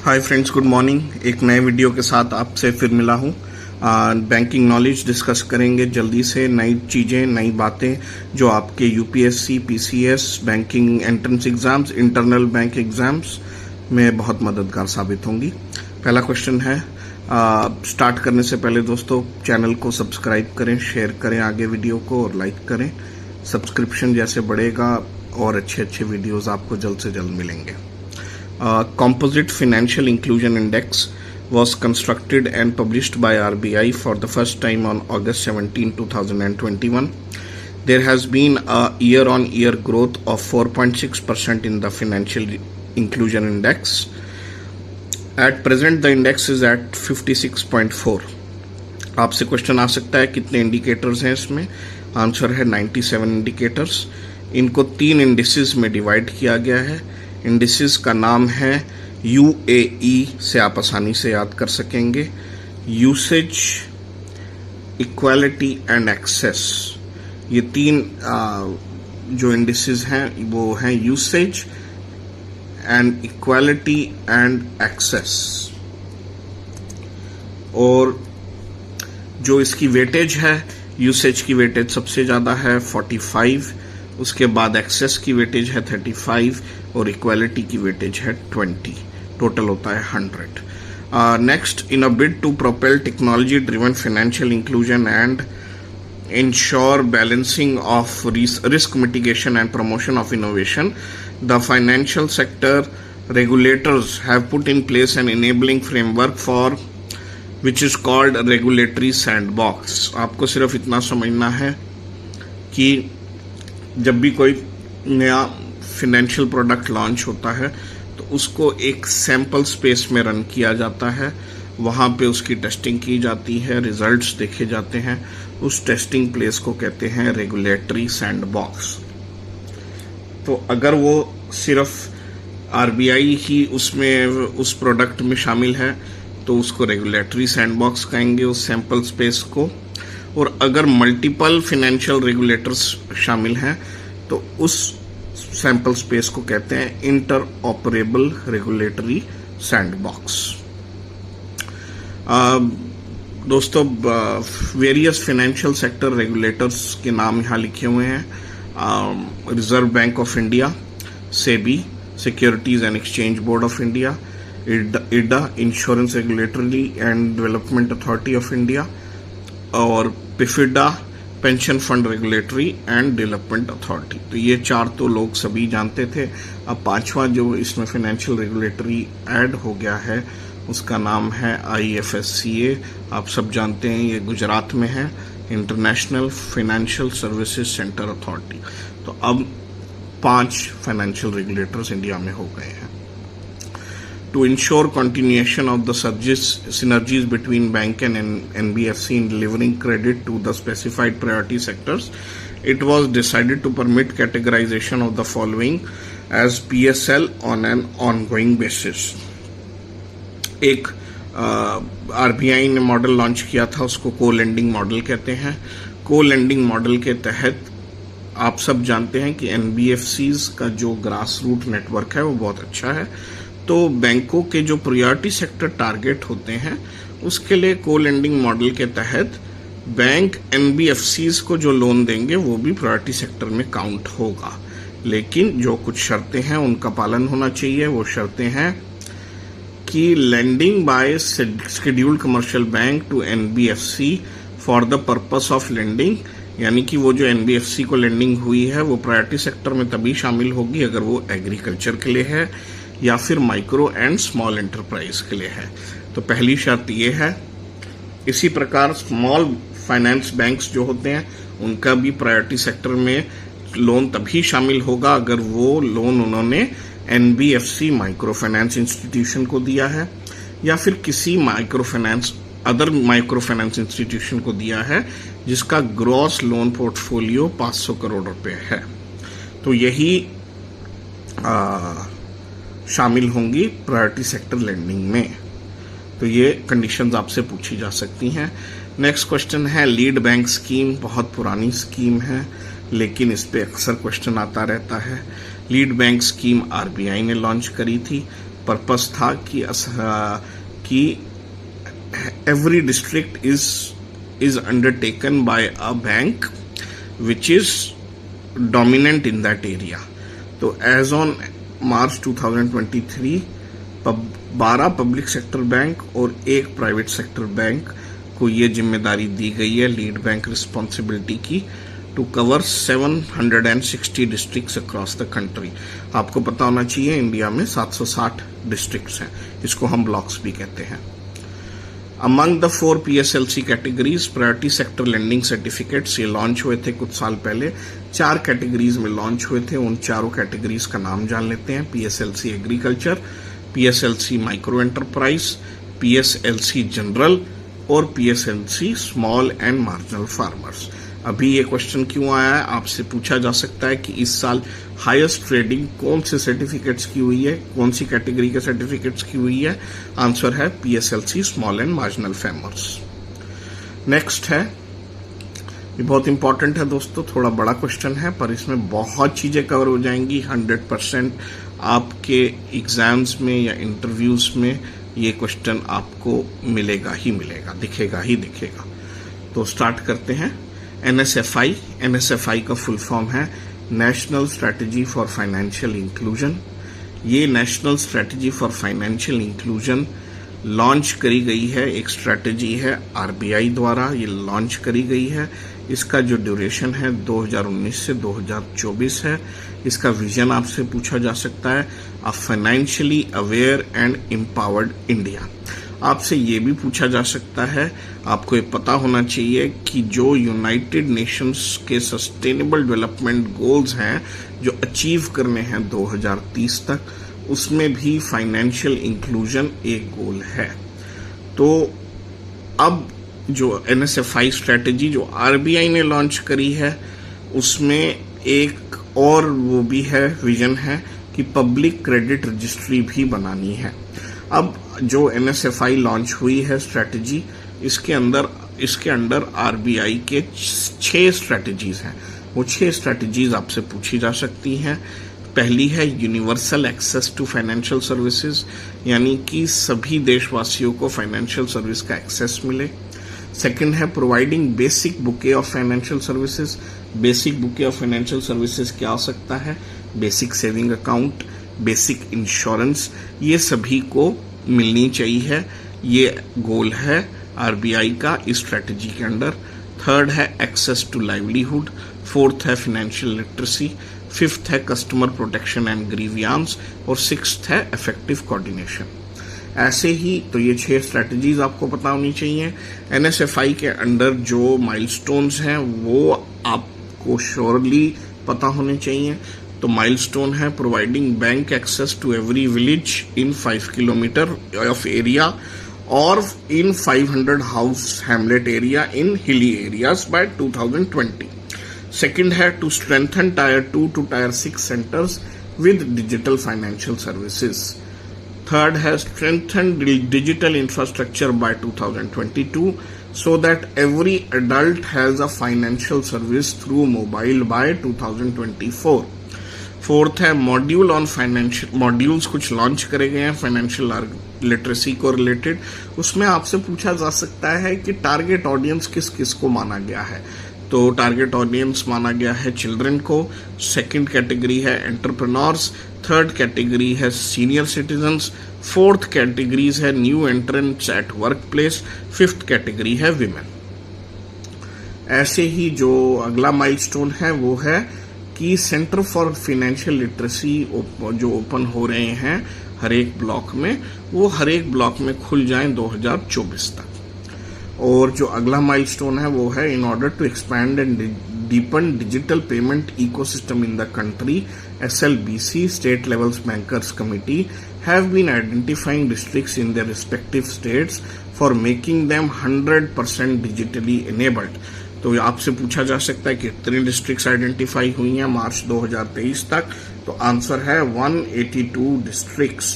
Hi friends, good morning. एक नए video के साथ आपसे फिर मिला हूँ। बैंकिंग नॉलेज डिस्कस करेंगे जल्दी से, नई चीज़ें, नई बातें जो आपके UPSC, PCS, banking entrance exams, internal bank exams में बहुत मददगार साबित होंगी। पहला क्वेश्चन है, स्टार्ट करने से पहले दोस्तों चैनल को सब्सक्राइब करें, शेयर करें आगे वीडियो को और लाइक करें। सब्सक्रिप्शन जैसे बढ़ेगा और अच्छे अच्छे वीडियोज़ आपको जल्द से जल्द मिलेंगे। Composite Financial Inclusion Index was constructed and published by RBI for the first time on August 17, 2021. There has been a year-on-year growth of 4.6% in the Financial Inclusion Index. At present, the index is at 56.4. आपसे question आ सकता है कितने indicators हैं इसमें। Answer है 97 indicators. इनको 3 indices में divide किया गया है। इंडिसेस का नाम है UAE, से आप आसानी से याद कर सकेंगे। Usage, equality and access. ये 3 जो इंडिसेस हैं वो हैं usage and equality and access. और जो इसकी वेटेज है, यूसेज की वेटेज सबसे ज्यादा है 45, उसके बाद एक्सेस की वेटेज है 35 और इक्वालिटी की वेटेज है 20। टोटल होता है 100। Next, in a bid to propel technology driven financial inclusion and ensure balancing of risk mitigation and promotion of innovation, the financial sector regulators have put in place an enabling framework for which is called regulatory sandbox. आपको सिर्फ इतना समझना है कि जब भी कोई नया फाइनेंशियल प्रोडक्ट लॉन्च होता है तो उसको एक सैंपल स्पेस में रन किया जाता है। वहाँ पे उसकी टेस्टिंग की जाती है, रिजल्ट्स देखे जाते हैं। उस टेस्टिंग प्लेस को कहते हैं रेगुलेटरी सैंडबॉक्स। तो अगर वो सिर्फ आरबीआई ही उसमें उस प्रोडक्ट में शामिल है तो उसको रेगुलेटरी सैंडबॉक्स कहेंगे, उस सैंपल स्पेस को। और अगर मल्टीपल फाइनेंशियल रेगुलेटर्स शामिल हैं तो उस सैंपल स्पेस को कहते हैं इंटर ऑपरेबल रेगुलेटरी सैंडबॉक्स। दोस्तों, वेरियस फाइनेंशियल सेक्टर रेगुलेटर्स के नाम यहाँ लिखे हुए हैं। Reserve Bank of India, SEBI, securities and exchange board of India, IRDA, insurance regulatory and development authority of India, और PFRDA, pension fund regulatory and development authority. तो ये 4 तो लोग सभी जानते थे। अब 5वां जो इसमें फाइनेंशियल रेगुलेटरी ऐड हो गया है उसका नाम है IFSCA। आप सब जानते हैं ये गुजरात में है, international financial services centre authority. तो अब 5 फाइनेंशियल रेगुलेटर्स इंडिया में हो गए हैं। To ensure continuation of the synergies between bank and NBFC in delivering credit to the specified priority sectors, it was decided to permit categorization of the following as PSL on an ongoing basis. एक RBI ने model launch किया था, उसको को lending model कहते हैं। को lending model के तहत आप सब जानते हैं कि एनबीएफसीज का जो ग्रास रूट नेटवर्क है वो बहुत अच्छा है। तो बैंकों के जो प्रायोरिटी सेक्टर टारगेट होते हैं उसके लिए को लेंडिंग मॉडल के तहत बैंक एनबीएफसीज को जो लोन देंगे वो भी प्रायोरिटी सेक्टर में काउंट होगा। लेकिन जो कुछ शर्तें हैं उनका पालन होना चाहिए। वो शर्तें हैं कि lending by scheduled commercial bank to NBFC for the purpose of lending, यानी कि वो जो एनबीएफसी को लेंडिंग हुई है वो प्रायोरिटी सेक्टर में तभी शामिल होगी अगर वो एग्रीकल्चर के लिए है या फिर माइक्रो एंड स्मॉल एंटरप्राइज के लिए है। तो पहली शर्त ये है। इसी प्रकार स्मॉल फाइनेंस बैंक्स जो होते हैं उनका भी प्रायोरिटी सेक्टर में लोन तभी शामिल होगा अगर वो लोन उन्होंने एनबीएफसी माइक्रो फाइनेंस इंस्टीट्यूशन को दिया है या फिर किसी अदर माइक्रो फाइनेंस इंस्टीट्यूशन को दिया है जिसका ग्रॉस लोन पोर्टफोलियो 500 करोड़ रुपए है। तो यही शामिल होंगी प्रायोरिटी सेक्टर लेंडिंग में। तो ये कंडीशंस आपसे पूछी जा सकती हैं। नेक्स्ट क्वेश्चन है लीड बैंक स्कीम। बहुत पुरानी स्कीम है लेकिन इस पे अक्सर क्वेश्चन आता रहता है। लीड बैंक स्कीम आरबीआई ने लॉन्च करी थी। पर्पस था कि every district is undertaken by a bank which is dominant in that area. तो as on March 2023 12 public sector bank और एक प्राइवेट सेक्टर बैंक को ये जिम्मेदारी दी गई है लीड बैंक रिस्पॉन्सिबिलिटी की to cover 760 districts across the country. आपको पता होना चाहिए इंडिया में 760 डिस्ट्रिक्ट्स हैं, इसको हम ब्लॉक्स भी कहते हैं। Among the 4 PSLC categories priority sector lending certificates ये लॉन्च हुए थे कुछ साल पहले, 4 कैटेगरीज में लॉन्च हुए थे। उन चारों कैटेगरीज का नाम जान लेते हैं। PSLC agriculture, PSLC micro enterprise, PSLC general और PSLC small and marginal farmers. अभी ये क्वेश्चन क्यों आया है, आपसे पूछा जा सकता है कि इस साल हाईएस्ट ट्रेडिंग कौन से सर्टिफिकेट्स की हुई है, कौन सी कैटेगरी के सर्टिफिकेट्स की हुई है। आंसर है PSLC small and marginal farmers. Next है, ये बहुत इंपॉर्टेंट है दोस्तों, थोड़ा बड़ा क्वेश्चन है पर इसमें बहुत चीजें कवर हो जाएंगी। 100% आपके एग्जाम्स में या इंटरव्यूज में ये क्वेश्चन आपको मिलेगा ही मिलेगा, दिखेगा ही दिखेगा। तो स्टार्ट करते हैं। NSFI का फुल फॉर्म है national strategy for financial inclusion. ये national strategy for financial inclusion launch करी गई है, एक स्ट्रैटेजी है RBI द्वारा ये लॉन्च करी गई है। इसका जो ड्यूरेशन है 2019 से 2024 है। इसका विजन आपसे पूछा जा सकता है, a financially aware and empowered India. आपसे ये भी पूछा जा सकता है, आपको ये पता होना चाहिए कि जो यूनाइटेड नेशंस के सस्टेनेबल डेवलपमेंट गोल्स हैं जो अचीव करने हैं 2030 तक, उसमें भी फाइनेंशियल इंक्लूजन एक गोल है। तो अब जो NSFI स्ट्रेटेजी जो RBI ने लॉन्च करी है उसमें एक और वो भी है, विजन है कि पब्लिक क्रेडिट रजिस्ट्री भी बनानी है। अब जो NSFI लॉन्च हुई है स्ट्रेटेजी, इसके अंडर RBI के 6 स्ट्रेटेजीज हैं। वो 6 स्ट्रेटेजीज आपसे पूछी जा सकती हैं। पहली है universal access to financial services, यानी कि सभी देशवासियों को फाइनेंशियल सर्विस का एक्सेस मिले। सेकंड है providing basic bouquet of financial services. Basic bouquet of financial services क्या हो सकता है? Basic saving account, basic insurance, ये सभी को मिलनी चाहिए। ये गोल है RBI का इस स्ट्रेटेजी के अंडर। थर्ड है एक्सेस टू लाइवलीहुड। फोर्थ है फाइनेंशियल लिटरेसी। फिफ्थ है कस्टमर प्रोटेक्शन एंड ग्रीवियांस। और सिक्स्थ है इफेक्टिव कोऑर्डिनेशन। ऐसे ही तो ये 6 स्ट्रेटेजीज आपको पता होनी चाहिए। NSFI के अंडर जो माइलस्टोन्स हैं वो आपको श्योरली पता होने चाहिए। तो माइलस्टोन है providing bank access to every village in 5 kilometre of area और in 500 house hamlet area in hilly areas by 2020। Second है to strengthen tier 2 to tier 6 centres with digital financial services. Third है strengthen digital infrastructure by 2022 so that every adult has a financial service through mobile by 2024। Fourth है module on financial, modules कुछ launch करे गए हैं financial literacy को related. उसमें आपसे पूछा जा सकता है कि टारगेट ऑडियंस किस किस को माना गया है। तो टारगेट ऑडियंस माना गया है चिल्ड्रन को। सेकंड कैटेगरी है एंटरप्रेन्योर्स। थर्ड कैटेगरी है सीनियर सिटीजन्स। फोर्थ कैटेगरीज है new entrants at work place. Fifth category है विमेन। ऐसे ही जो अगला माइलस्टोन है वो है कि सेंटर फॉर फाइनेंशियल लिटरेसी जो ओपन हो रहे हैं हर एक ब्लॉक में, वो हर एक ब्लॉक में खुल जाएं 2024 तक। और जो अगला माइलस्टोन है वो है in order to expand and deepen digital payment ecosystem in the country, SLBC state levels bankers committee have been identifying districts in their respective states for making them 100% digitally enabled. तो आपसे पूछा जा सकता है कि कितनी डिस्ट्रिक्ट्स आइडेंटिफाई हुई हैं मार्च 2023 तक। तो आंसर है 182 डिस्ट्रिक्ट्स।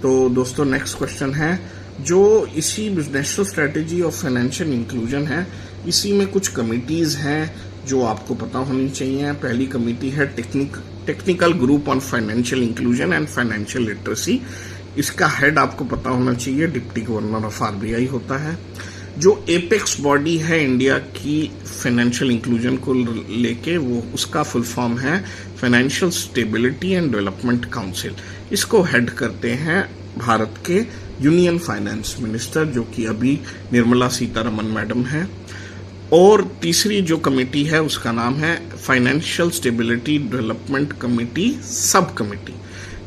तो दोस्तों नेक्स्ट क्वेश्चन है, जो इसी national strategy of financial inclusion है, इसी में कुछ कमिटीज हैं जो आपको पता होनी चाहिए। पहली कमिटी है technical group on financial inclusion and financial literacy. इसका हेड आपको पता होना चाहिए, डिप्टी गवर्नर ऑफ आरबीआई होता है। जो एपेक्स बॉडी है इंडिया की फाइनेंशियल इंक्लूजन को लेके, वो उसका फुल फॉर्म है financial stability and development council. इसको हेड करते हैं भारत के यूनियन फाइनेंस मिनिस्टर, जो कि अभी निर्मला सीतारमन मैडम है। और तीसरी जो कमेटी है उसका नाम है financial stability development committee sub committee.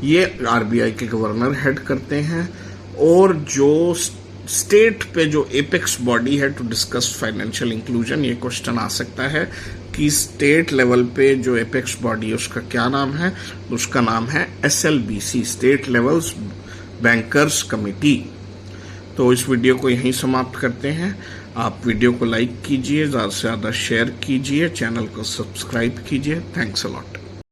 ये आरबीआई के गवर्नर हेड करते हैं। और जो स्टेट पे जो एपेक्स बॉडी है टू डिस्कस फाइनेंशियल इंक्लूजन, ये क्वेश्चन आ सकता है कि स्टेट लेवल पे जो एपेक्स बॉडी है उसका क्या नाम है? उसका नाम है SLBC, state level bankers committee. तो इस वीडियो को यहीं समाप्त करते हैं। आप वीडियो को लाइक कीजिए, ज़्यादा से ज़्यादा शेयर कीजिए, चैनल को सब्सक्राइब कीजिए। Thanks a lot.